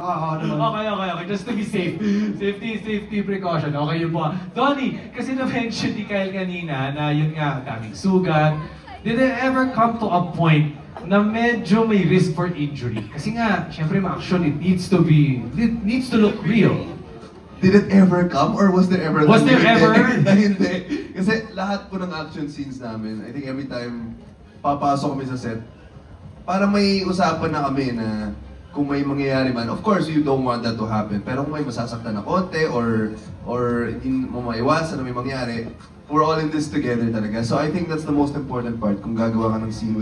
Okay. Just to be safe. Safety precaution. Okay yun po. Donnie, kasi na-mention ni Kyle kanina na yun nga, daming sugat. Did it ever come to a point na medyo may risk for injury? Kasi nga, syempre ma-action, it needs to look real. Did it ever come or was there ever? Was there ever? Hindi. Kasi lahat po ng action scenes namin, I think every time papasok kami sa set, para may usapan na kami na kung may mangyayari man, of course, you don't want that to happen. Pero kung may masasaktan na konti or hindi mo maiwasan na may mangyari, we're all in this together talaga. So I think that's the most important part kung gagawa ka ng scene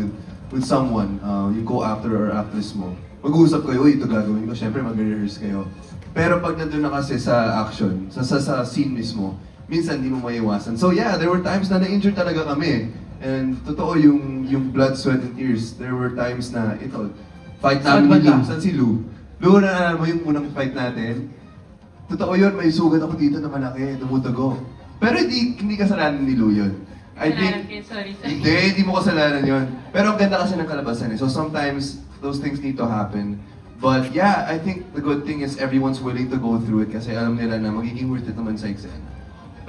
with someone, yung co-actor or actress mo. Mag-uusap kayo, ito gagawin ko, syempre mag-rehearse kayo. Pero pag nandun na kasi sa action, sa scene mismo, minsan hindi mo maiwasan. So yeah, there were times na na-injure talaga kami. And totoo yung blood, sweat, and tears. There were times na ito, fight namin ni Lou. Saan si Lou? Lou, naalala mo yung unang fight natin? Totoo yun, may sugat ako dito na malaki, dumudugo. Pero hindi kasalanan ni Lou yun. I think, sorry. hindi mo kasalanan yun. Pero ang ganda kasi ng kalabasan eh. So sometimes, those things need to happen. But yeah, I think the good thing is everyone's willing to go through it kasi alam nila na magiging worth it naman sa eksena.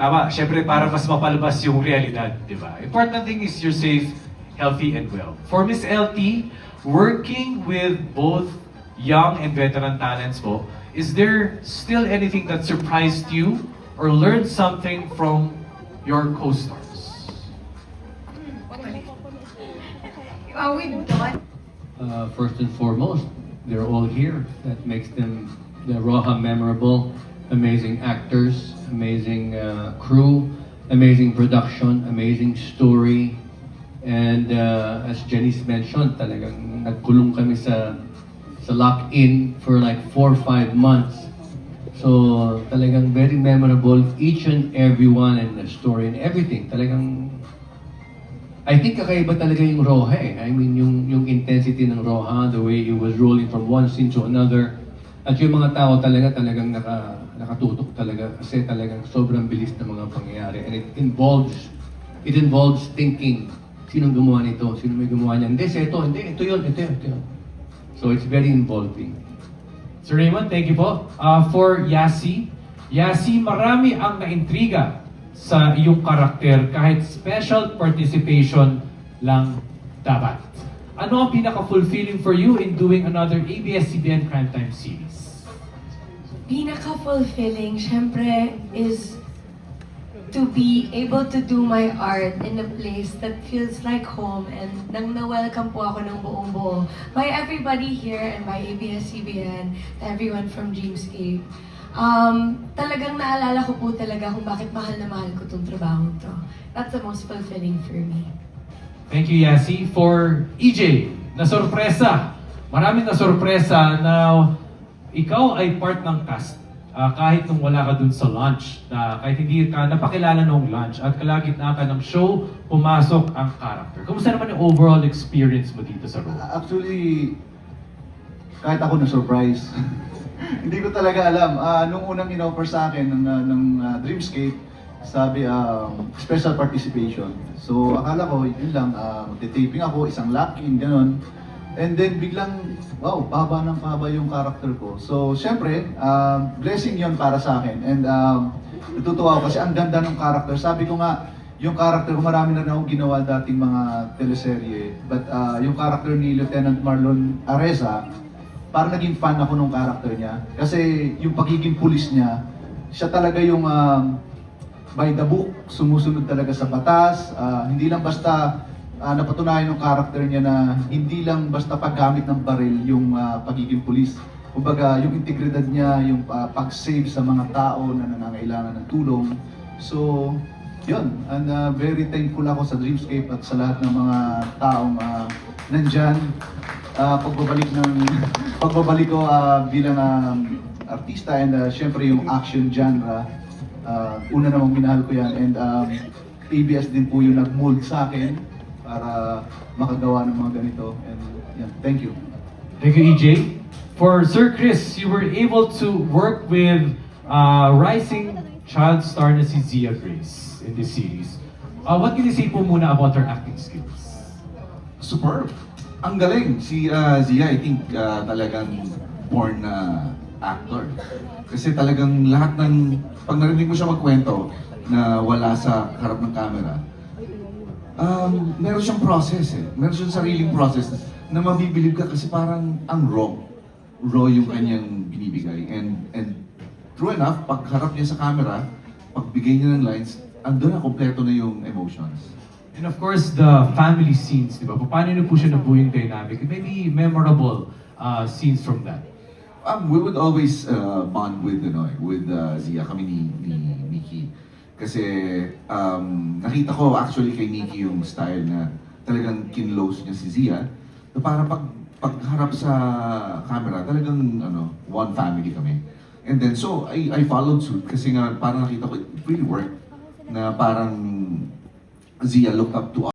Tama, syempre para mas mapalabas yung realidad, di ba? Important thing is you're safe, healthy, and well. For Miss LT, working with both young and veteran talents po, is there still anything that surprised you or learned something from your co-stars? Are we done? First and foremost, they're all here. That makes them, the Roja memorable. Amazing actors, amazing crew, amazing production, amazing story. And as Janice mentioned, talagang nagkulong kami sa lock-in for like 4 or 5 months. So talagang very memorable, each and every one, and the story and everything. Talagang, I think kakaiba talaga yung Roja eh. I mean, yung intensity ng Roja, the way it was rolling from one scene to another. At yung mga tao talagang nakatutok talaga kasi talagang sobrang bilis ng mga pangyayari. And it involves thinking, sinong gumawa nito, sino may gumawa niyan. Ito yun. So it's very involving. Sir Raymond, thank you po. For Yasi, marami ang naintriga sa iyong karakter kahit special participation lang dapat. Ano ang pinaka-fulfilling for you in doing another ABS-CBN Primetime series? Pinaka-fulfilling, syempre, is to be able to do my art in a place that feels like home, and nang na-welcome po ako ng buong buo by everybody here and by ABS-CBN, everyone from Dreamscape. Talagang naalala ko po talaga kung bakit mahal na mahal ko itong trabaho to. That's the most fulfilling for me. Thank you, Yasi. For EJ, na-sorpresa. Maraming na-sorpresa na ikaw ay part ng cast. Kahit nung wala ka dun sa launch, kahit hindi ka napakilala nung launch, at kalagitnaan ka ng show, pumasok ang character. Kumusta naman yung overall experience mo dito sa role? Actually, kahit ako na-surprise. Hindi ko talaga alam. Nung unang in-offer sa akin ng Dreamscape, sabi, special participation. So, akala ko, yun lang, magte-taping ako, isang lock-in, gano'n. And then, biglang, wow, pahaba ng pahaba yung character ko. So, syempre, blessing yon para sa akin. And natutuwa ako kasi ang ganda ng character. Sabi ko nga, yung character ko, marami na rin akong ginawa dating mga teleserye. But yung character ni Lieutenant Marlon Areza, parang naging fan ako nung character niya. Kasi yung pagiging pulis niya, siya talaga yung by the book, sumusunod talaga sa batas. Hindi lang basta napatunayan ng character niya na hindi lang basta paggamit ng baril yung pagiging pulis. Kumbaga, yung integridad niya, yung pag-save sa mga tao na nangangailangan ng tulong. So, yun. And very thankful ako sa Dreamscape at sa lahat ng mga taong nandyan. Pagbabalik ko bilang artista and syempre yung action genre. Una namang minahal ko yan, and ABS din po yung nag-mold sa akin para makagawa ng mga ganito, and yeah, thank you. Thank you, EJ. For Sir Chris, you were able to work with rising child star na si Zia Grace in this series. What can you say po muna about her acting skills? Superb! Ang galing! Si Zia, I think talagang born na actor. Kasi talagang lahat ng, pag narinig mo siya magkwento na wala sa harap ng camera, meron siyang process eh. Meron siyang sariling process na mabibilib ka kasi parang ang raw. Raw yung kanyang binibigay. And true enough, pag harap niya sa camera, pagbigay niya ng lines, andun na, kompleto na yung emotions. And of course, the family scenes, di ba? Paano niyo po siya nabuo yung dynamic? Maybe memorable scenes from that. We would always bond with Zia, kami ni Nikki. Kasi nakita ko actually kay Nikki yung style na talagang kinlose niya si Zia. Na para pagharap sa camera, talagang one family kami. And then so I followed suit kasi nga parang nakita ko it really worked na parang Zia looked up to